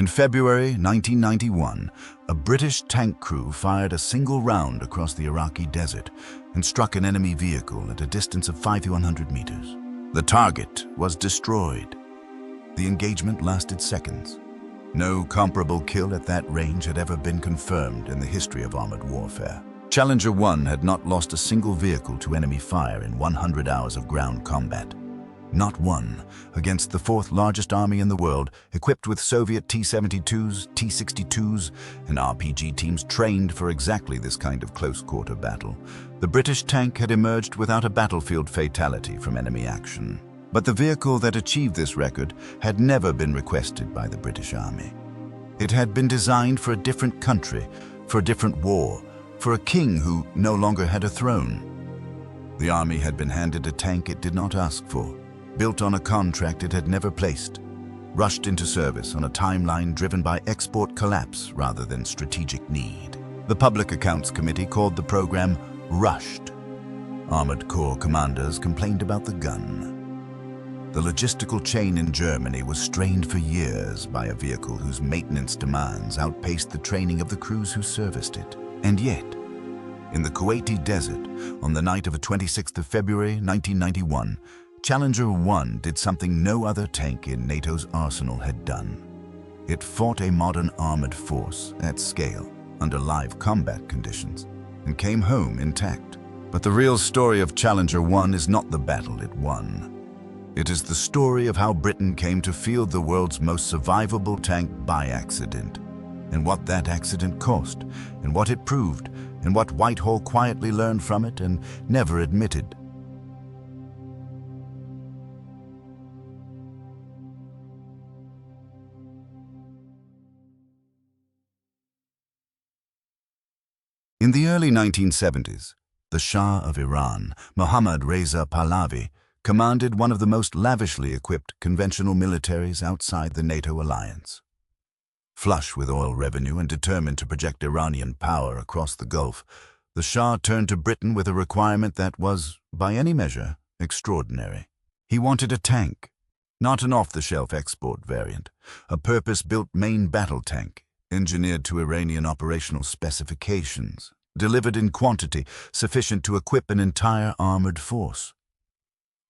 In February 1991, a British tank crew fired a single round across the Iraqi desert and struck an enemy vehicle at a distance of 500 meters. The target was destroyed. The engagement lasted seconds. No comparable kill at that range had ever been confirmed in the history of armored warfare. Challenger 1 had not lost a single vehicle to enemy fire in 100 hours of ground combat. Not one, against the fourth largest army in the world, equipped with Soviet T-72s, T-62s, and RPG teams trained for exactly this kind of close-quarter battle. The British tank had emerged without a battlefield fatality from enemy action. But the vehicle that achieved this record had never been requested by the British Army. It had been designed for a different country, for a different war, for a king who no longer had a throne. The Army had been handed a tank it did not ask for, built on a contract it had never placed, rushed into service on a timeline driven by export collapse rather than strategic need. The Public Accounts Committee called the program rushed. Armored Corps commanders complained about the gun. The logistical chain in Germany was strained for years by a vehicle whose maintenance demands outpaced the training of the crews who serviced it. And yet, in the Kuwaiti desert, on the night of the 26th of February 1991, Challenger 1 did something no other tank in NATO's arsenal had done. It fought a modern armored force at scale, under live combat conditions, and came home intact. But the real story of Challenger 1 is not the battle it won. It is the story of how Britain came to field the world's most survivable tank by accident, and what that accident cost, and what it proved, and what Whitehall quietly learned from it and never admitted. In the early 1970s, the Shah of Iran, Mohammad Reza Pahlavi, commanded one of the most lavishly equipped conventional militaries outside the NATO alliance. Flush with oil revenue and determined to project Iranian power across the Gulf, the Shah turned to Britain with a requirement that was, by any measure, extraordinary. He wanted a tank, not an off-the-shelf export variant, a purpose-built main battle tank, engineered to Iranian operational specifications, delivered in quantity sufficient to equip an entire armored force.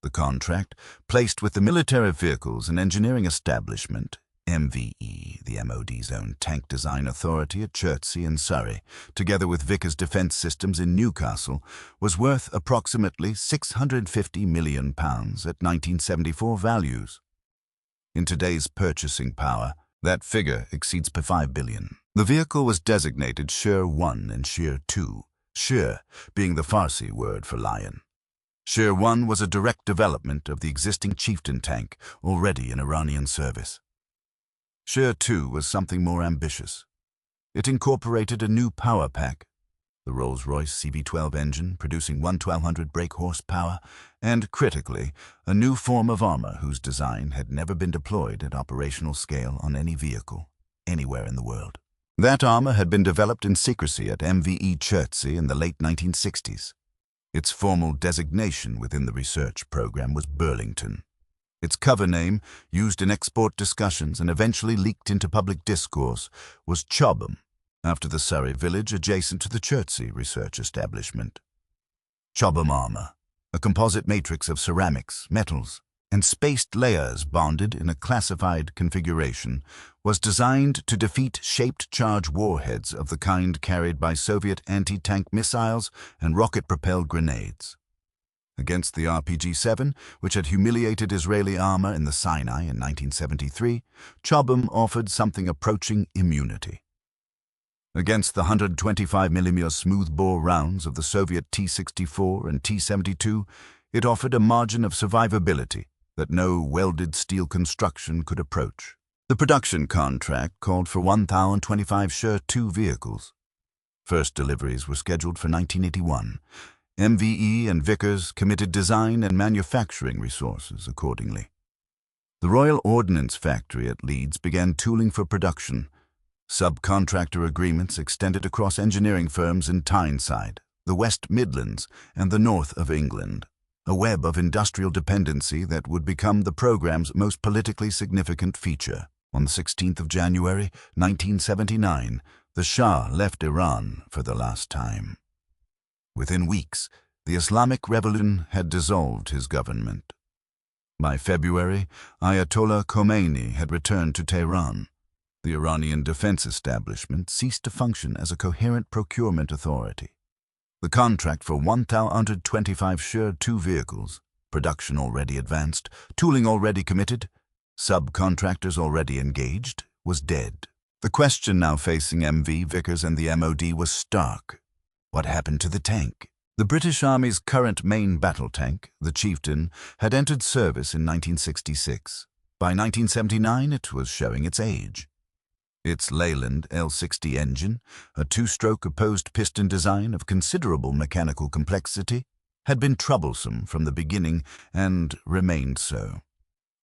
The contract, placed with the Military Vehicles and Engineering Establishment, MVE, the MOD's own tank design authority at Chertsey in Surrey, together with Vickers Defence Systems in Newcastle, was worth approximately £650 million at 1974 values. In today's purchasing power, that figure exceeds $5 billion. The vehicle was designated Sher 1 and Sher 2, Sher being the Farsi word for lion. Sher 1 was a direct development of the existing Chieftain tank already in Iranian service. Sher 2 was something more ambitious. It incorporated a new power pack, the Rolls-Royce CV12 engine producing 1200 brake horsepower, and, critically, a new form of armor whose design had never been deployed at operational scale on any vehicle, anywhere in the world. That armor had been developed in secrecy at MVE Chertsey in the late 1960s. Its formal designation within the research program was Burlington. Its cover name, used in export discussions and eventually leaked into public discourse, was Chobham, after the Surrey village adjacent to the Chertsey research establishment. Chobham armor, a composite matrix of ceramics, metals, and spaced layers bonded in a classified configuration, was designed to defeat shaped charge warheads of the kind carried by Soviet anti-tank missiles and rocket-propelled grenades. Against the RPG-7, which had humiliated Israeli armor in the Sinai in 1973, Chobham offered something approaching immunity. Against the 125mm smoothbore rounds of the Soviet T-64 and T-72, it offered a margin of survivability that no welded steel construction could approach. The production contract called for 1,025 Sher 2 vehicles. First deliveries were scheduled for 1981. MVE and Vickers committed design and manufacturing resources accordingly. The Royal Ordnance Factory at Leeds began tooling for production. Subcontractor agreements extended across engineering firms in Tyneside, the West Midlands, and the north of England, a web of industrial dependency that would become the program's most politically significant feature. On the 16th of January, 1979, the Shah left Iran for the last time. Within weeks, the Islamic Revolution had dissolved his government. By February, Ayatollah Khomeini had returned to Tehran. The Iranian defense establishment ceased to function as a coherent procurement authority. The contract for 1,025 Shir-2 vehicles, production already advanced, tooling already committed, subcontractors already engaged, was dead. The question now facing MV Vickers and the MOD was stark. What happened to the tank? The British Army's current main battle tank, the Chieftain, had entered service in 1966. By 1979, it was showing its age. Its Leyland L60 engine, a two-stroke opposed piston design of considerable mechanical complexity, had been troublesome from the beginning and remained so.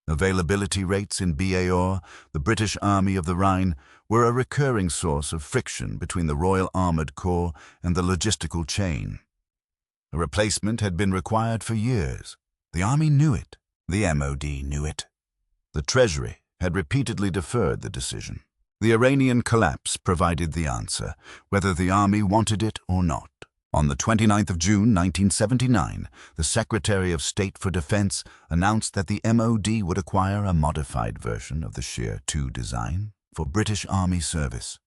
Availability rates in BAR, the British Army of the Rhine, were a recurring source of friction between the Royal Armoured Corps and the logistical chain. A replacement had been required for years. The Army knew it. The MOD knew it. The Treasury had repeatedly deferred the decision. The Iranian collapse provided the answer, whether the Army wanted it or not. On the 29th of June 1979, the Secretary of State for Defense announced that the MOD would acquire a modified version of the Shir-2 design for British Army service.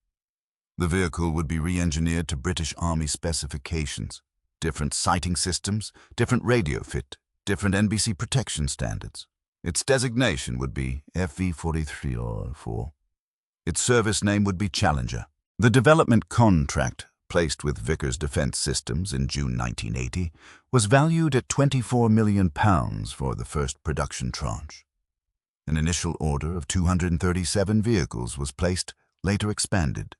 The vehicle would be re-engineered to British Army specifications. Different sighting systems, different radio fit, different NBC protection standards. Its designation would be FV-43 or 4. Its service name would be Challenger. The development contract, placed with Vickers Defence Systems in June 1980, was valued at £24 million for the first production tranche. An initial order of 237 vehicles was placed, later expanded.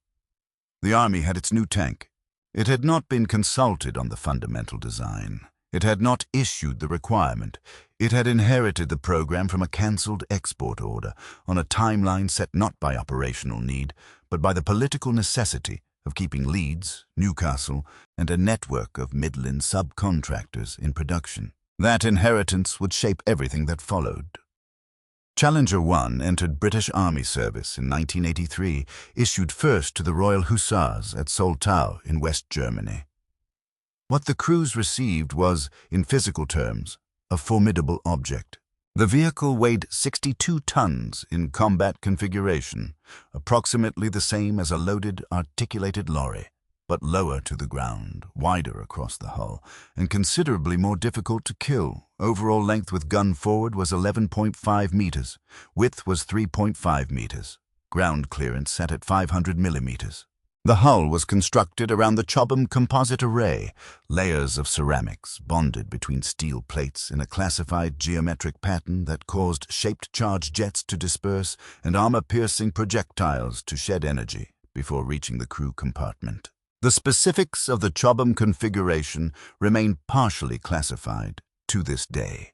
The Army had its new tank. It had not been consulted on the fundamental design. It had not issued the requirement. It had inherited the program from a cancelled export order on a timeline set not by operational need, but by the political necessity of keeping Leeds, Newcastle, and a network of Midland subcontractors in production. That inheritance would shape everything that followed. Challenger 1 entered British Army service in 1983, issued first to the Royal Hussars at Soltau in West Germany. What the crews received was, in physical terms, a formidable object. The vehicle weighed 62 tons in combat configuration, approximately the same as a loaded, articulated lorry, but lower to the ground, wider across the hull, and considerably more difficult to kill. Overall length with gun forward was 11.5 meters. Width was 3.5 meters. Ground clearance sat at 500 millimeters. The hull was constructed around the Chobham composite array, layers of ceramics bonded between steel plates in a classified geometric pattern that caused shaped charge jets to disperse and armor-piercing projectiles to shed energy before reaching the crew compartment. The specifics of the Chobham configuration remain partially classified to this day.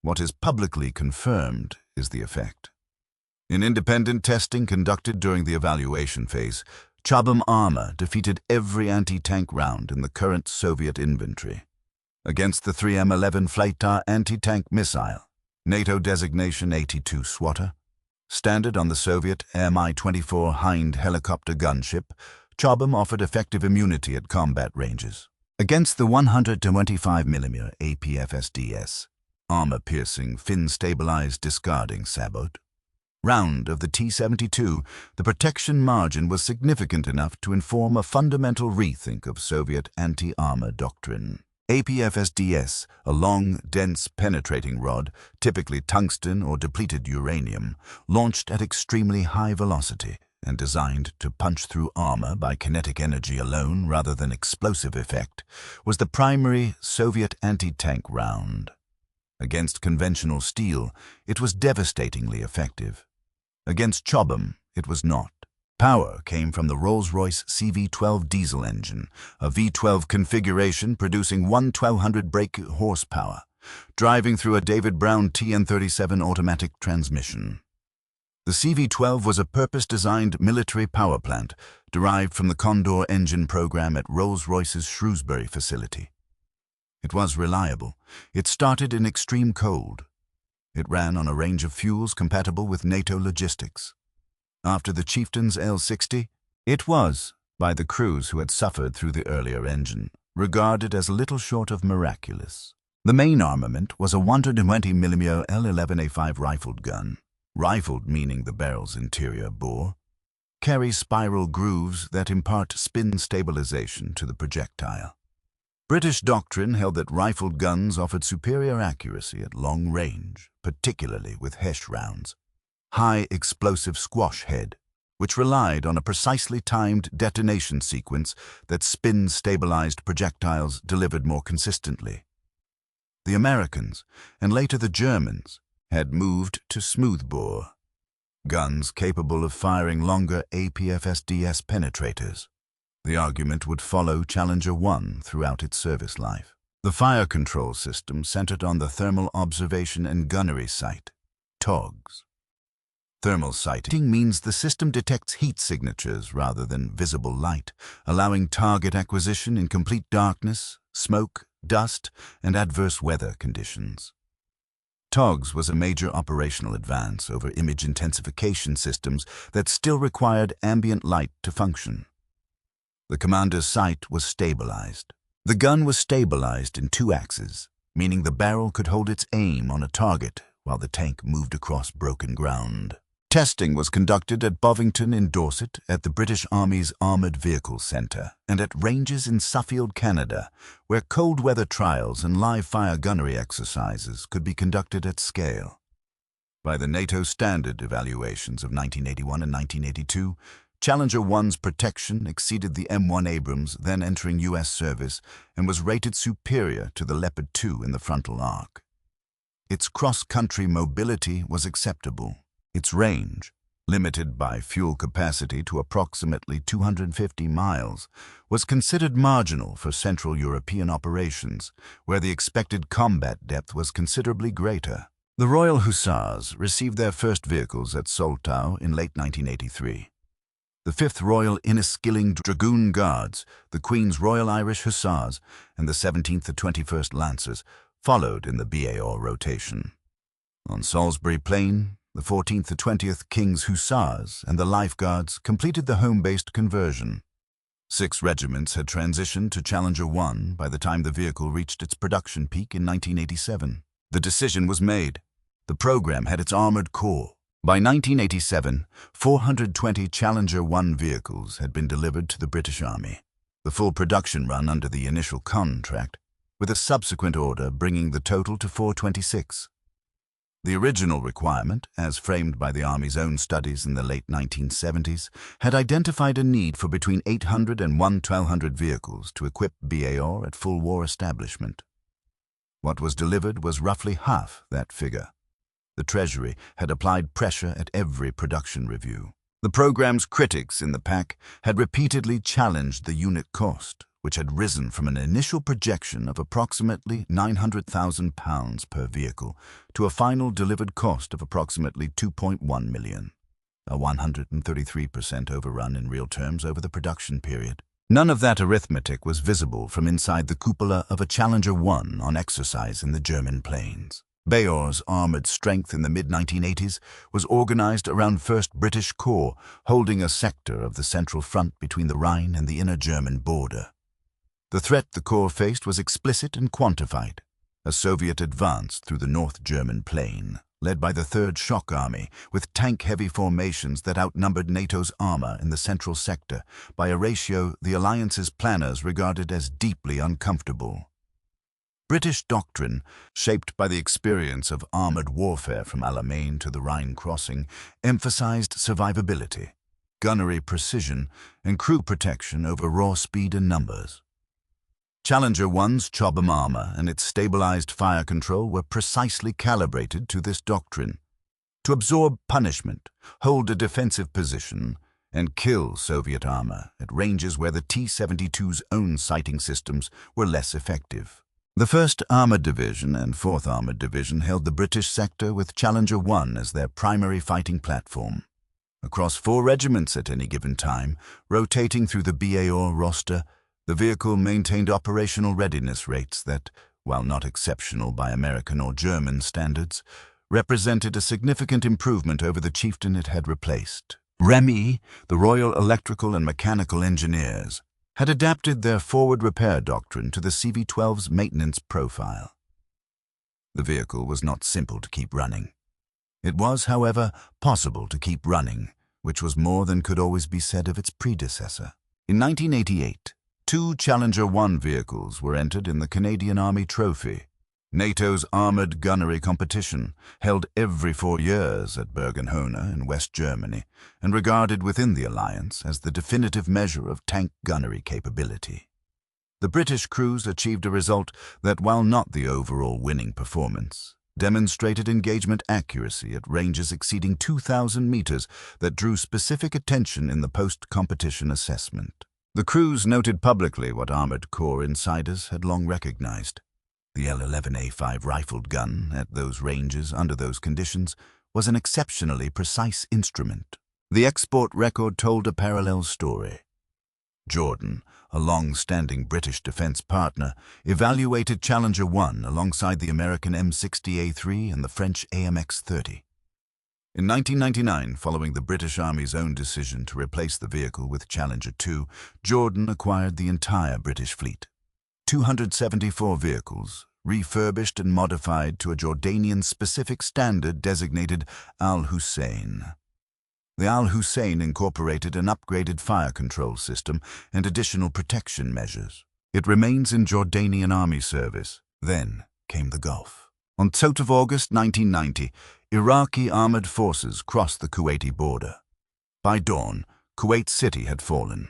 What is publicly confirmed is the effect. In independent testing conducted during the evaluation phase, Chobham armor defeated every anti-tank round in the current Soviet inventory. Against the 3M11 Fleitar anti-tank missile, NATO designation 82 Swatter, standard on the Soviet Mi-24 Hind helicopter gunship, Chobham offered effective immunity at combat ranges. Against the 125mm APFSDS, armor-piercing, fin-stabilized discarding sabot, round of the T-72, the protection margin was significant enough to inform a fundamental rethink of Soviet anti-armor doctrine. APFSDS, a long, dense, penetrating rod, typically tungsten or depleted uranium, launched at extremely high velocity and designed to punch through armor by kinetic energy alone rather than explosive effect, was the primary Soviet anti-tank round. Against conventional steel, it was devastatingly effective. Against Chobham, it was not. Power came from the Rolls-Royce CV-12 diesel engine, a V12 configuration producing 1,200 brake horsepower, driving through a David Brown TN37 automatic transmission. The CV-12 was a purpose-designed military power plant derived from the Condor engine program at Rolls-Royce's Shrewsbury facility. It was reliable. It started in extreme cold. It ran on a range of fuels compatible with NATO logistics. After the Chieftain's L-60, it was, by the crews who had suffered through the earlier engine, regarded as little short of miraculous. The main armament was a 120mm L11A5 rifled gun, rifled meaning the barrel's interior bore, carries spiral grooves that impart spin stabilization to the projectile. British doctrine held that rifled guns offered superior accuracy at long range, particularly with Hesh rounds. High explosive squash head, which relied on a precisely timed detonation sequence that spin-stabilized projectiles delivered more consistently. The Americans, and later the Germans, had moved to smoothbore, guns capable of firing longer APFSDS penetrators. The argument would follow Challenger 1 throughout its service life. The fire control system centered on the Thermal Observation and Gunnery Sight, TOGS. Thermal sighting means the system detects heat signatures rather than visible light, allowing target acquisition in complete darkness, smoke, dust, and adverse weather conditions. TOGS was a major operational advance over image intensification systems that still required ambient light to function. The commander's sight was stabilized. The gun was stabilized in 2 axes, meaning the barrel could hold its aim on a target while the tank moved across broken ground. Testing was conducted at Bovington in Dorset, at the British Army's Armoured Vehicles Centre, and at ranges in Suffield, Canada, where cold weather trials and live fire gunnery exercises could be conducted at scale. By the NATO standard evaluations of 1981 and 1982, Challenger 1's protection exceeded the M1 Abrams then entering U.S. service and was rated superior to the Leopard 2 in the frontal arc. Its cross-country mobility was acceptable. Its range, limited by fuel capacity to approximately 250 miles, was considered marginal for Central European operations, where the expected combat depth was considerably greater. The Royal Hussars received their first vehicles at Soltau in late 1983. The 5th Royal Inniskilling Dragoon Guards, the Queen's Royal Irish Hussars, and the 17th to 21st Lancers followed in the BAR rotation. On Salisbury Plain, the 14th to 20th King's Hussars and the Life Guards completed the home-based conversion. 6 regiments had transitioned to Challenger 1 by the time the vehicle reached its production peak in 1987. The decision was made. The program had its armored core. By 1987, 420 Challenger 1 vehicles had been delivered to the British Army. The full production run under the initial contract, with a subsequent order bringing the total to 426. The original requirement, as framed by the Army's own studies in the late 1970s, had identified a need for between 800 and 1,200 vehicles to equip BAR at full war establishment. What was delivered was roughly half that figure. The Treasury had applied pressure at every production review. The program's critics in the pack had repeatedly challenged the unit cost, which had risen from an initial projection of approximately £900,000 per vehicle to a final delivered cost of approximately $2.1 million, a 133% overrun in real terms over the production period. None of that arithmetic was visible from inside the cupola of a Challenger 1 on exercise in the German plains. BAR's armoured strength in the mid-1980s was organised around 1st British Corps, holding a sector of the central front between the Rhine and the inner German border. The threat the Corps faced was explicit and quantified: a Soviet advance through the North German plain, led by the 3rd Shock Army, with tank-heavy formations that outnumbered NATO's armour in the central sector by a ratio the alliance's planners regarded as deeply uncomfortable. British doctrine, shaped by the experience of armoured warfare from Alamein to the Rhine crossing, emphasized survivability, gunnery precision, and crew protection over raw speed and numbers. Challenger 1's Chobham armour and its stabilized fire control were precisely calibrated to this doctrine, to absorb punishment, hold a defensive position, and kill Soviet armour at ranges where the T-72's own sighting systems were less effective. The 1st Armoured Division and 4th Armoured Division held the British sector with Challenger 1 as their primary fighting platform. Across 4 regiments at any given time, rotating through the BAR roster, the vehicle maintained operational readiness rates that, while not exceptional by American or German standards, represented a significant improvement over the chieftain it had replaced. REME, the Royal Electrical and Mechanical Engineers, had adapted their forward repair doctrine to the CV-12's maintenance profile. The vehicle was not simple to keep running. It was, however, possible to keep running, which was more than could always be said of its predecessor. In 1988, 2 Challenger 1 vehicles were entered in the Canadian Army Trophy, NATO's armored gunnery competition, held every 4 years at Bergen-Hohne in West Germany, and regarded within the alliance as the definitive measure of tank gunnery capability. The British crews achieved a result that, while not the overall winning performance, demonstrated engagement accuracy at ranges exceeding 2,000 meters that drew specific attention in the post-competition assessment. The crews noted publicly what Armored Corps insiders had long recognized. The L11A5 rifled gun, at those ranges under those conditions, was an exceptionally precise instrument. The export record told a parallel story. Jordan, a long-standing British defense partner, evaluated Challenger 1 alongside the American M60A3 and the French AMX-30. In 1999, following the British Army's own decision to replace the vehicle with Challenger 2, Jordan acquired the entire British fleet. 274 vehicles, refurbished and modified to a Jordanian-specific standard designated Al-Hussein. The Al-Hussein incorporated an upgraded fire control system and additional protection measures. It remains in Jordanian Army service. Then came the Gulf. On 2 August 1990, Iraqi armored forces crossed the Kuwaiti border. By dawn, Kuwait City had fallen.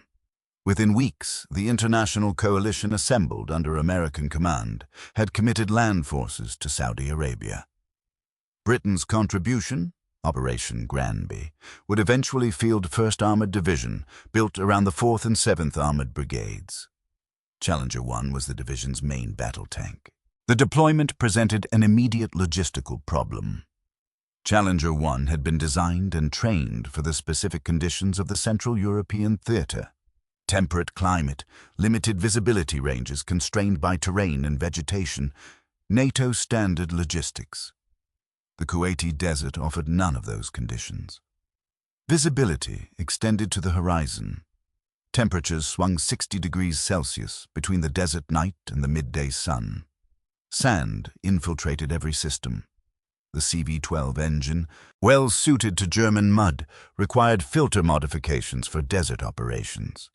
Within weeks, the international coalition assembled under American command had committed land forces to Saudi Arabia. Britain's contribution, Operation Granby, would eventually field 1st Armored Division, built around the 4th and 7th Armored Brigades. Challenger 1 was the division's main battle tank. The deployment presented an immediate logistical problem. Challenger 1 had been designed and trained for the specific conditions of the Central European theater. Temperate climate, limited visibility ranges constrained by terrain and vegetation, NATO standard logistics. The Kuwaiti desert offered none of those conditions. Visibility extended to the horizon. Temperatures swung 60 degrees Celsius between the desert night and the midday sun. Sand infiltrated every system. The CV-12 engine, well suited to German mud, required filter modifications for desert operations.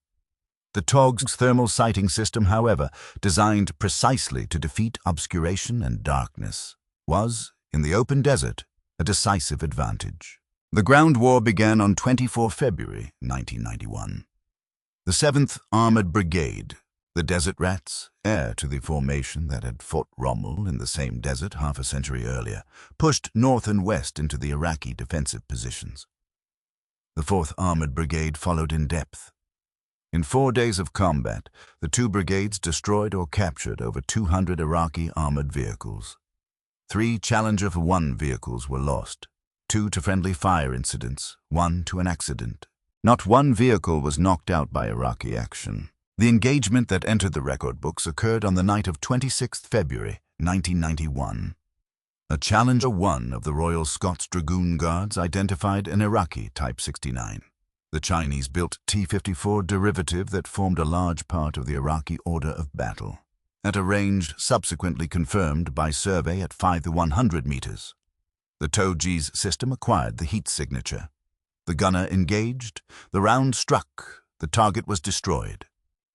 The TOG's thermal sighting system, however, designed precisely to defeat obscuration and darkness, was, in the open desert, a decisive advantage. The ground war began on 24 February 1991. The 7th Armored Brigade, the Desert Rats, heir to the formation that had fought Rommel in the same desert half a century earlier, pushed north and west into the Iraqi defensive positions. The 4th Armored Brigade followed in depth. In 4 days of combat, the 2 brigades destroyed or captured over 200 Iraqi armored vehicles. 3 Challenger 1 vehicles were lost, 2 to friendly fire incidents, 1 to an accident. Not one vehicle was knocked out by Iraqi action. The engagement that entered the record books occurred on the night of 26 February 1991. A Challenger 1 of the Royal Scots Dragoon Guards identified an Iraqi Type 69. The Chinese-built T-54 derivative that formed a large part of the Iraqi order of battle, at a range subsequently confirmed by survey at 5 to 100 meters. The TOG's system acquired the heat signature. The gunner engaged, the round struck, the target was destroyed.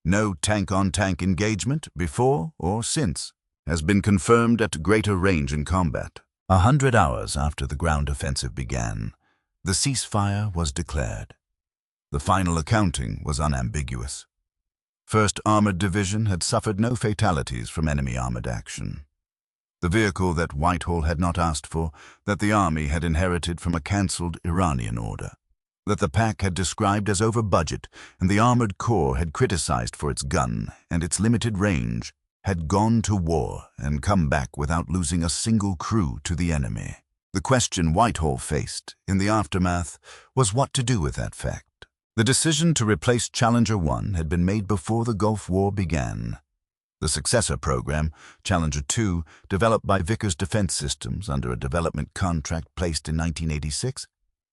No tank-on-tank engagement before or since has been confirmed at greater range in combat. 100 hours after the ground offensive began, the ceasefire was declared. The final accounting was unambiguous. 1st Armored Division had suffered no fatalities from enemy armored action. The vehicle that Whitehall had not asked for, that the Army had inherited from a cancelled Iranian order, that the PAC had described as over budget and the Armored Corps had criticized for its gun and its limited range, had gone to war and come back without losing a single crew to the enemy. The question Whitehall faced, in the aftermath, was what to do with that fact. The decision to replace Challenger 1 had been made before the Gulf War began. The The successor program, Challenger 2, developed by Vickers Defense Systems under a development contract placed in 1986,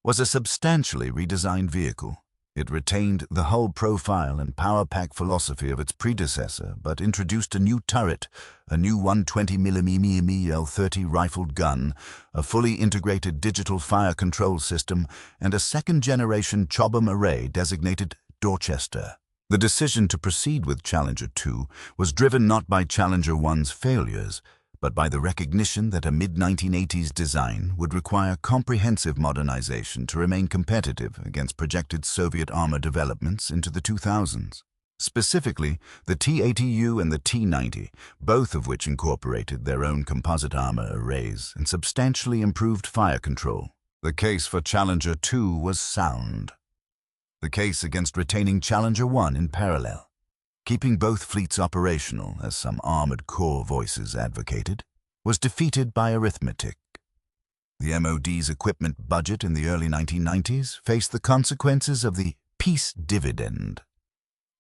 was a substantially redesigned vehicle. It retained the hull profile and power pack philosophy of its predecessor, but introduced a new turret, a new 120mm L30 rifled gun, a fully integrated digital fire control system, and a second-generation Chobham array designated Dorchester. The decision to proceed with Challenger 2 was driven not by Challenger 1's failures, but by the recognition that a mid-1980s design would require comprehensive modernization to remain competitive against projected Soviet armor developments into the 2000s. Specifically, the T-80U and the T-90, both of which incorporated their own composite armor arrays and substantially improved fire control. The case for Challenger 2 was sound. The case against retaining Challenger 1 in parallel, keeping both fleets operational, as some armored core voices advocated, was defeated by arithmetic. The MOD's equipment budget in the early 1990s faced the consequences of the peace dividend,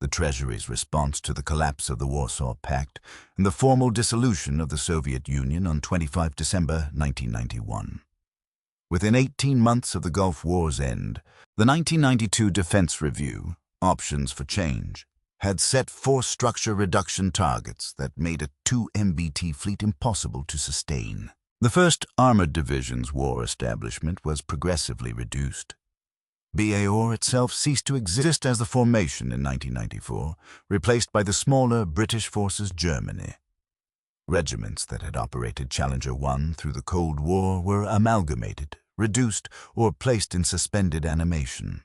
the Treasury's response to the collapse of the Warsaw Pact and the formal dissolution of the Soviet Union on 25 December 1991. Within 18 months of the Gulf War's end, the 1992 Defense Review, Options for Change, had set force structure reduction targets that made a 2 MBT fleet impossible to sustain. The 1st Armored Division's war establishment was progressively reduced. BAOR itself ceased to exist as the formation in 1994, replaced by the smaller British Forces Germany. Regiments that had operated Challenger 1 through the Cold War were amalgamated, reduced, or placed in suspended animation.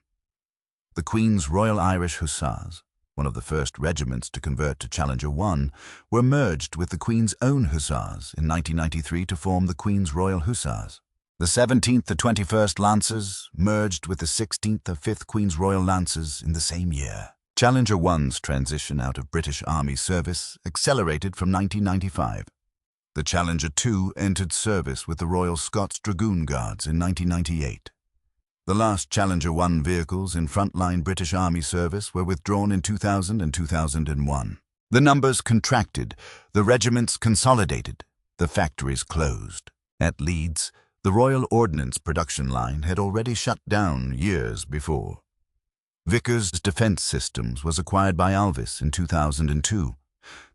The Queen's Royal Irish Hussars, one of the first regiments to convert to Challenger 1, were merged with the Queen's Own Hussars in 1993 to form the Queen's Royal Hussars. The 17th to 21st Lancers merged with the 16th to 5th Queen's Royal Lancers in the same year. Challenger 1's transition out of British Army service accelerated from 1995. The Challenger 2 entered service with the Royal Scots Dragoon Guards in 1998. The last Challenger 1 vehicles in frontline British Army service were withdrawn in 2000 and 2001. The numbers contracted, the regiments consolidated, the factories closed. At Leeds, the Royal Ordnance production line had already shut down years before. Vickers Defense Systems was acquired by Alvis in 2002.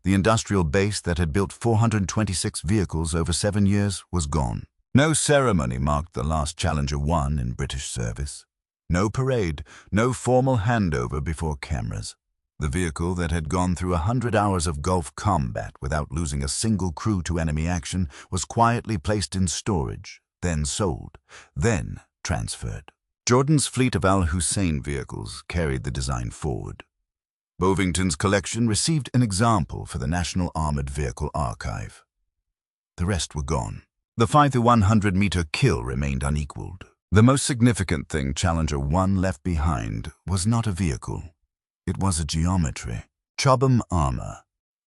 The industrial base that had built 426 vehicles over 7 years was gone. No ceremony marked the last Challenger 1 in British service. No parade, no formal handover before cameras. The vehicle that had gone through 100 hours of Gulf combat without losing a single crew to enemy action was quietly placed in storage, then sold, then transferred. Jordan's fleet of Al Hussein vehicles carried the design forward. Bovington's collection received an example for the National Armored Vehicle Archive. The rest were gone. The 5 to 100 meter kill remained unequaled. The most significant thing Challenger 1 left behind was not a vehicle. It was a geometry. Chobham armor,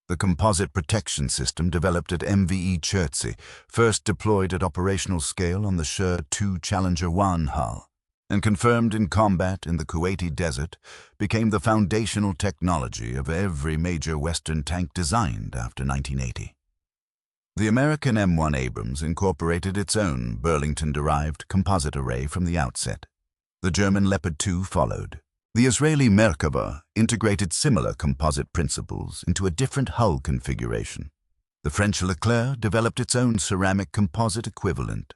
the composite protection system developed at MVE Chertsey, first deployed at operational scale on the Sher 2 Challenger 1 hull, and confirmed in combat in the Kuwaiti desert, became the foundational technology of every major Western tank designed after 1980. The American M1 Abrams incorporated its own Burlington-derived composite array from the outset. The German Leopard 2 followed. The Israeli Merkava integrated similar composite principles into a different hull configuration. The French Leclerc developed its own ceramic composite equivalent.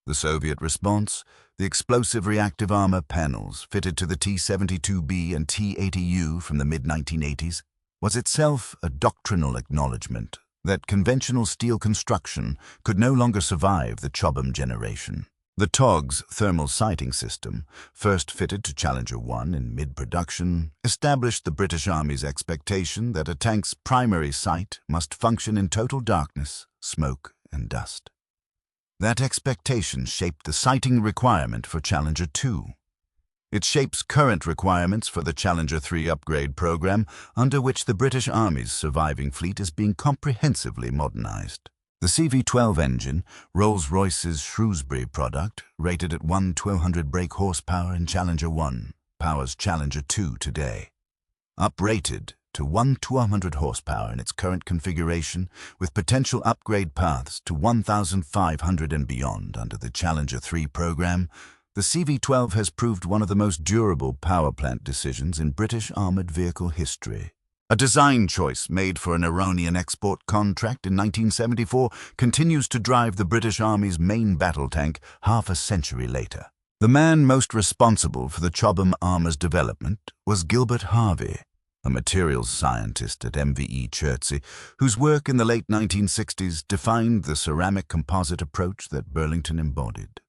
The Soviet response, the explosive reactive armor panels fitted to the T-72B and T-80U from the mid-1980s, was itself a doctrinal acknowledgement that conventional steel construction could no longer survive the Chobham generation. The TOG's thermal sighting system, first fitted to Challenger 1 in mid-production, established the British Army's expectation that a tank's primary sight must function in total darkness, smoke, and dust. That expectation shaped the sighting requirement for Challenger 2. It shapes current requirements for the Challenger 3 upgrade program, under which the British Army's surviving fleet is being comprehensively modernized. The CV-12 engine, Rolls-Royce's Shrewsbury product, rated at 1/1200 brake horsepower in Challenger 1, powers Challenger 2 today. Uprated, to 200 horsepower in its current configuration, with potential upgrade paths to 1,500 and beyond under the Challenger 3 program, the CV-12 has proved one of the most durable power plant decisions in British armoured vehicle history. A design choice made for an Iranian export contract in 1974 continues to drive the British Army's main battle tank half a century later. The man most responsible for the Chobham armour's development was Gilbert Harvey, a materials scientist at MVE Chertsey, whose work in the late 1960s defined the ceramic composite approach that Burlington embodied.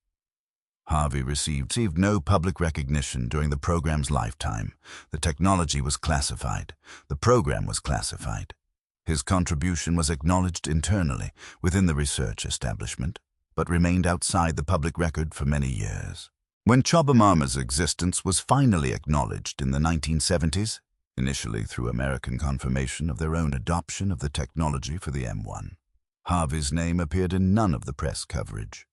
Harvey received no public recognition during the program's lifetime. The technology was classified. The program was classified. His contribution was acknowledged internally within the research establishment, but remained outside the public record for many years. When Chobham Armour's existence was finally acknowledged in the 1970s, initially through American confirmation of their own adoption of the technology for the M1, Harvey's name appeared in none of the press coverage.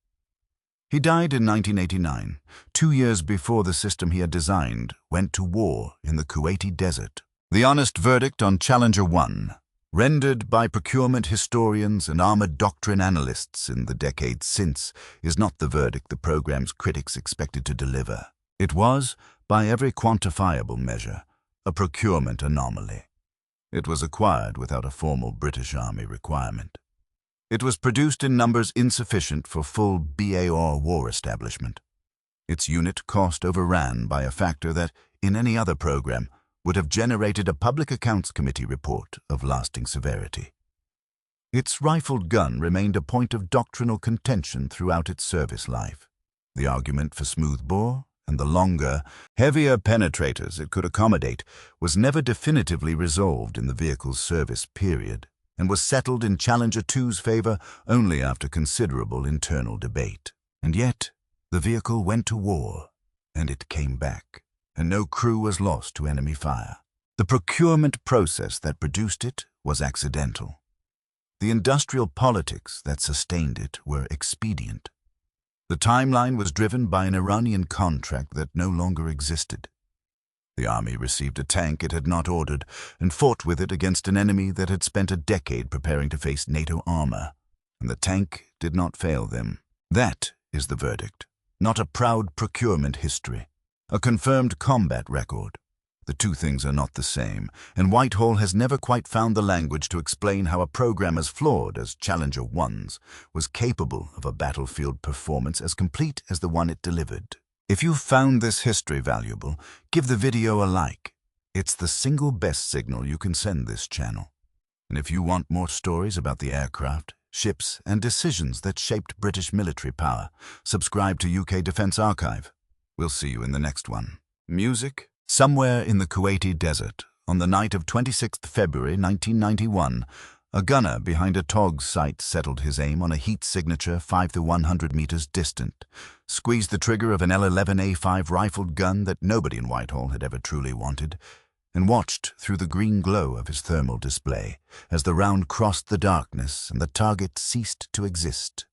He died in 1989, 2 years before the system he had designed went to war in the Kuwaiti desert. The honest verdict on Challenger 1, rendered by procurement historians and armored doctrine analysts in the decades since, is not the verdict the program's critics expected to deliver. It was, by every quantifiable measure, a procurement anomaly. It was acquired without a formal British Army requirement. It was produced in numbers insufficient for full BAR war establishment. Its unit cost overran by a factor that, in any other program, would have generated a Public Accounts Committee report of lasting severity. Its rifled gun remained a point of doctrinal contention throughout its service life. The argument for smoothbore and the longer, heavier penetrators it could accommodate was never definitively resolved in the vehicle's service period, and was settled in Challenger 2's favor only after considerable internal debate. And yet, the vehicle went to war, and it came back, and no crew was lost to enemy fire. The procurement process that produced it was accidental. The industrial politics that sustained it were expedient. The timeline was driven by an Iranian contract that no longer existed. The Army received a tank it had not ordered and fought with it against an enemy that had spent a decade preparing to face NATO armor, and the tank did not fail them. That is the verdict, not a proud procurement history, a confirmed combat record. The two things are not the same, and Whitehall has never quite found the language to explain how a program as flawed as Challenger 1's was capable of a battlefield performance as complete as the one it delivered. If you found this history valuable, give the video a like. It's the single best signal you can send this channel. And if you want more stories about the aircraft, ships, and decisions that shaped British military power, subscribe to UK Defence Archive. We'll see you in the next one. Music? Somewhere in the Kuwaiti desert, on the night of 26th February 1991, a gunner behind a TOG sight settled his aim on a heat signature 5 to 100 meters distant, squeezed the trigger of an L11A5 rifled gun that nobody in Whitehall had ever truly wanted, and watched through the green glow of his thermal display as the round crossed the darkness and the target ceased to exist.